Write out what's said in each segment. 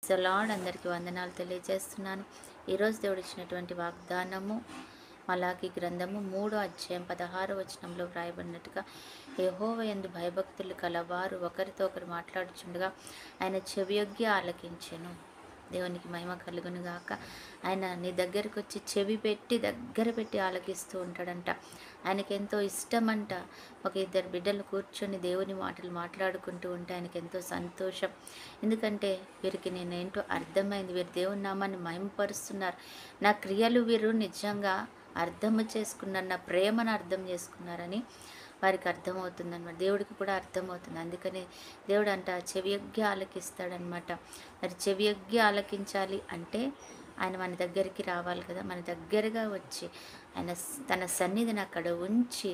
Lord అందరికీ వందనాలు తెలియజేస్తున్నాను. ఈరోజు దేవుడు ఇచ్చినటువంటి వాగ్దానము మలాకి గ్రంథము 3వ అధ్యాయం 16వ వచనంలో వ్రాయబడినట్టుగా, యెహోవా యందు భయభక్తులు కలవారు ఒకరితో ఒకరు మాట్లాడుచుండగా ఆయన చెవియొగ్గి ఆలకించెను. దేవునికి మహిమ కలుగును గాక. ఆయన నీ దగ్గరకు వచ్చి చెవి పెట్టి దగ్గర పెట్టి ఆలకిస్తూ ఉంటాడంట. ఆయనకి ఎంతో ఇష్టమంట. ఒక ఇద్దరు బిడ్డలు కూర్చొని దేవుని మాటలు మాట్లాడుకుంటూ ఉంటే ఆయనకి ఎంతో సంతోషం. ఎందుకంటే వీరికి నేనేంటో అర్థమైంది, వీరు దేవుని నామాన్ని మహిమపరుస్తున్నారు, నా క్రియలు వీరు నిజంగా అర్థము చేసుకున్నారు, నా ప్రేమను అర్థం చేసుకున్నారని వారికి అర్థమవుతుందన్నమాట. దేవుడికి కూడా అర్థమవుతుంది. అందుకని దేవుడు అంట చెవియొగ్గి ఆలకిస్తాడనమాట. మరి చెవియొగ్గి ఆలకించాలి అంటే ఆయన మన దగ్గరికి రావాలి కదా. మన దగ్గరగా వచ్చి ఆయన తన సన్నిధిని అక్కడ ఉంచి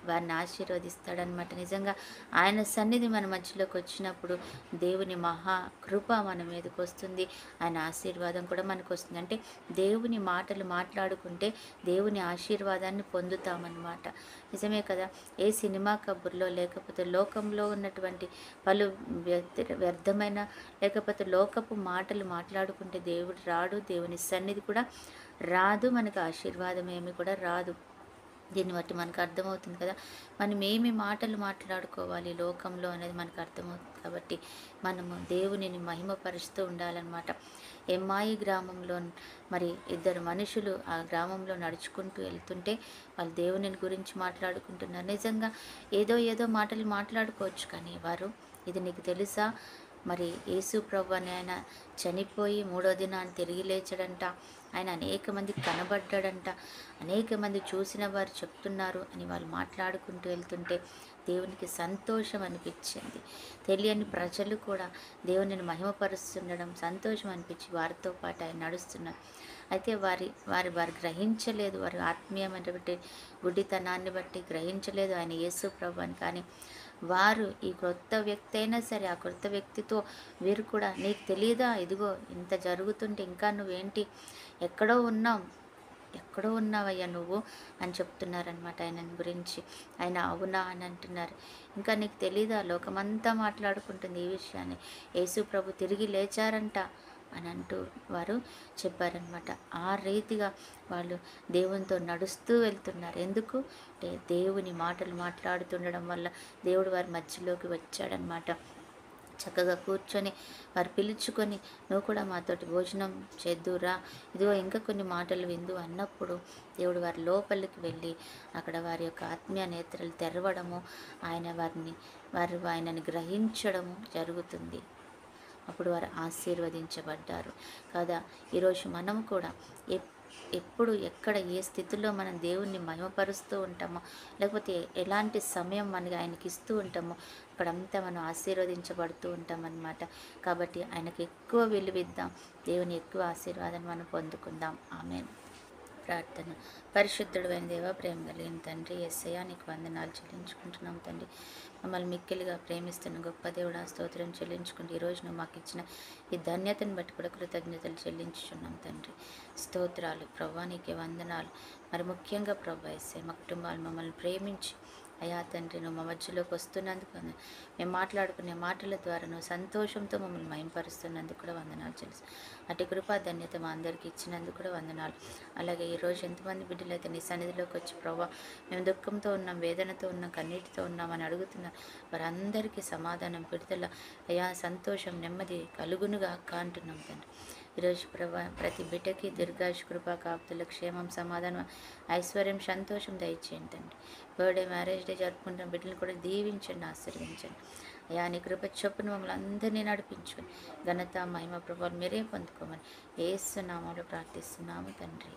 వారిని ఆశీర్వదిస్తాడనమాట. నిజంగా ఆయన సన్నిధి మన మధ్యలోకి వచ్చినప్పుడు దేవుని మహా కృప మన మీదకి వస్తుంది, ఆయన ఆశీర్వాదం కూడా మనకు వస్తుంది. అంటే దేవుని మాటలు మాట్లాడుకుంటే దేవుని ఆశీర్వాదాన్ని పొందుతామన్నమాట. నిజమే కదా. ఏ సినిమా కబుర్లో లేకపోతే లోకంలో ఉన్నటువంటి పలు వ్యర్థమైన లేకపోతే లోకపు మాటలు మాట్లాడుకుంటే దేవుడు రాడు, దేవుని సన్నిధి కూడా రాదు, మనకు ఆశీర్వాదం ఏమి కూడా రాదు. దీన్ని బట్టి మనకు అర్థమవుతుంది కదా, మనం ఏమి మాటలు మాట్లాడుకోవాలి లోకంలో అనేది మనకు అర్థమవుతుంది. కాబట్టి మనము దేవునిని మహిమపరుస్తూ ఉండాలన్నమాట. ఎమ్మాయి గ్రామంలో మరి ఇద్దరు మనుషులు ఆ గ్రామంలో నడుచుకుంటూ వెళ్తుంటే వాళ్ళు దేవుని గురించి మాట్లాడుకుంటున్నారు. నిజంగా ఏదో మాటలు మాట్లాడుకోవచ్చు, కానీ వారు ఇది నీకు తెలుసా, మరి యేసు ప్రభు అని ఆయన చనిపోయి 3వ దినాన్ని తిరిగి లేచాడంట, ఆయన అనేక మందికి కనబడ్డాడంట, అనేక మంది చూసిన వారు చెప్తున్నారు అని వాళ్ళు మాట్లాడుకుంటూ వెళ్తుంటే దేవునికి సంతోషం అనిపించింది. తెలియని ప్రజలు కూడా దేవునిని మహిమపరుస్తుండడం సంతోషం అనిపించి వారితో పాటు ఆయన నడుస్తున్నారు. అయితే వారు గ్రహించలేదు, వారి ఆత్మీయమైనటువంటి గుడ్డితనాన్ని బట్టి గ్రహించలేదు ఆయన యేసు ప్రభు అని. కానీ వారు ఈ క్రొత్త వ్యక్తి అయినా సరే ఆ క్రొత్త వ్యక్తితో వీరు కూడా, నీకు తెలియదా, ఇదిగో ఇంత జరుగుతుంటే ఇంకా నువ్వేంటి, ఎక్కడో ఉన్నావయ్యా నువ్వు అని చెప్తున్నారనమాట ఆయన గురించి. ఆయన అవునా అని అంటున్నారు. ఇంకా నీకు తెలీదా, లోకమంతా మాట్లాడుకుంటుంది ఈ విషయాన్ని, యేసు ప్రభు తిరిగి లేచారంట అని అంటూ వారు చెప్పారనమాట. ఆ రీతిగా వాళ్ళు దేవునితో నడుస్తూ వెళ్తున్నారు. ఎందుకు అంటే దేవుని మాటలు మాట్లాడుతుండడం వల్ల దేవుడు వారి మధ్యలోకి వచ్చాడనమాట. చక్కగా కూర్చొని వారు పిలుచుకొని, నువ్వు కూడా మాతోటి భోజనం చేద్దురా, ఇదిగో ఇంకా కొన్ని మాటలు విందు అన్నప్పుడు దేవుడు వారి లోపలికి వెళ్ళి అక్కడ వారి యొక్క ఆత్మీయ నేత్రాలు తెరవడము, వారు ఆయనని గ్రహించడము జరుగుతుంది. అప్పుడు వారు ఆశీర్వదించబడ్డారు కదా. ఈరోజు మనం కూడా ఎప్పుడు ఎక్కడ ఏ స్థితిలో మనం దేవుణ్ణి మహిమపరుస్తూ ఉంటామో, లేకపోతే ఎలాంటి సమయం మనకి ఆయనకి ఇస్తూ ఉంటామో అక్కడంతా మనం ఆశీర్వదించబడుతూ ఉంటామన్నమాట. కాబట్టి ఆయనకి ఎక్కువ విలువిద్దాం, దేవుని ఎక్కువ ఆశీర్వాదాన్ని మనం పొందుకుందాం. ఆమేన్. ప్రార్థన. పరిశుద్ధుడు అయిన దేవ, ప్రేమ కలిగిన తండ్రి, యేసయ్యా నీకు వందనాలు చెల్లించుకుంటున్నాం తండ్రి. మమ్మల్ని మిక్కిలిగా ప్రేమిస్తున్న గొప్ప దేవుడా స్తోత్రం చెల్లించుకుంటూ ఈరోజు నువ్వు మాకు ఇచ్చిన ఈ ధన్యతను బట్టి కూడా కృతజ్ఞతలు చెల్లించుచున్నాం తండ్రి. స్తోత్రాలు ప్రభా, నీకే వందనాలు. మరి ముఖ్యంగా ప్రభా యేసయ్య, మా కుటుంబాలు మమ్మల్ని ప్రేమించి అయ్యా తండ్రి నువ్వు మా మధ్యలోకి వస్తున్నందుకు, మేము మాట్లాడుకునే మాటల ద్వారా నువ్వు సంతోషంతో మమ్మల్ని మహింపరుస్తున్నందుకు కూడా వందనాలు తెలుసు. అటు కృపా ధన్యత మా అందరికీ ఇచ్చినందుకు కూడా వందనాలు. అలాగే ఈరోజు ఎంతమంది బిడ్డలైతే నీ సన్నిధిలోకి వచ్చి ప్రభా మేము దుఃఖంతో ఉన్నాం, వేదనతో ఉన్నాం, కన్నీటితో ఉన్నామని అడుగుతున్నాం, వారందరికీ సమాధానం, విడుదల, అయ్యా సంతోషం, నెమ్మది కలుగునుగా అంటున్నాం తండ్రి. ఈరోజు ప్రభా ప్రతి బిడ్డకి దీర్ఘాయుష్ కృపా కాపుదల, క్షేమం, సమాధానం, ఐశ్వర్యం, సంతోషం దయచేయండి తండ్రి. బర్త్డే, మ్యారేజ్ డే జరుపుకుంటున్న బిడ్డలు కూడా దీవించండి, ఆశీర్వదించండి. అయ్యా నీ కృప చొప్పున మమ్మల్ని అందరినీ నడిపించుకొని ఘనత, మహిమ, ప్రభావాలు మీరే పొందుకోమని యేసు నామములో ప్రార్థిస్తున్నాము తండ్రి.